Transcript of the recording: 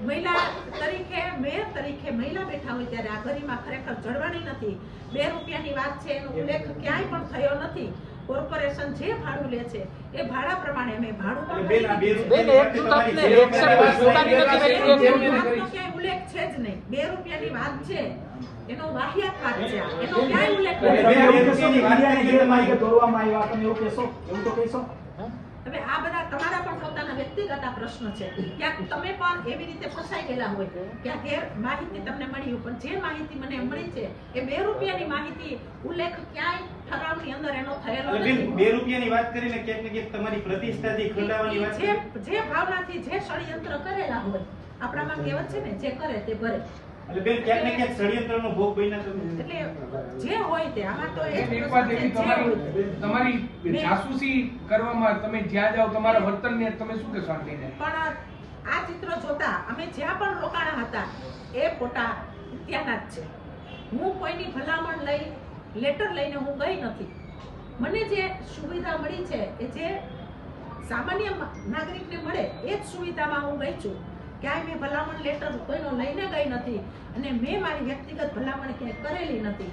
મહિલા તરીકે મેયર તરીકે મહિલા બેઠા હોય ત્યારે આ ગરિમા ખરેખર જળવાણી નથી. 2 રૂપિયાની વાત છે, એનો ઉલ્લેખ ક્યાંય પણ થયો નથી. કોર્પોરેશન જે ભાડું લે છે એ ભાડા પ્રમાણે અમે ભાડું ક્યાંય ઉલ્લેખ છે જ નહીં. 2 રૂપિયાની વાત છે, એનો વાહિયાત વાત છે, એનો ક્યાંય ઉલ્લેખ નથી. હવે આ બધા તમારા પણ પોતાના વ્યક્તિગત પ્રશ્ન છે. ક્યાંક તમે પણ એવી રીતે ફસાઈ ગયેલા હોય, ક્યાંક એ માહિતી તમને મળી હોય, પણ જે માહિતી મને મળી છે એ 2 રૂપિયાની માહિતી ઉલ્લેખ ક્યાંય ઠરાવની અંદર એનો થયેલો નથી. 2 રૂપિયાની વાત કરીને ક્યાંક ને ક્યાંક તમારી પ્રતિષ્ઠાથી ખંડાવાની વાત જે ભાવનાથી જે ષડયંત્ર કરેલા હોય, આપણામાં કહેવત છે ને, જે કરે તે ભરે. એટલે બેન ક્યાંક ને ક્યાંક ષડયંત્રનો ભોગ બન્યા તમે. એટલે જે હોય તે આમાં તો એક વાત એવી તમારી જાસૂસી કરવામાં તમે જ્યાં જાઓ તમારા વર્તનને તમે શું કહેશો આંટીને? પણ આ ચિત્ર જોતા અમે જ્યાં પણ રોકાણા હતા એ ફોટા ત્યાંના જ છે. હું કોઈની ભલામણ લઈ લેટર લઈને હું ગઈ નથી. મને જે સુવિધા મળી છે એ જે સામાન્ય નાગરિકને મળે એ જ સુવિધામાં હું ગઈ છું. ક્યાંય મેં ભલામણ લેટર કોઈનો લઈને ગઈ નથી અને મેં મારી વ્યક્તિગત ભલામણ ક્યાંય કરેલી નથી.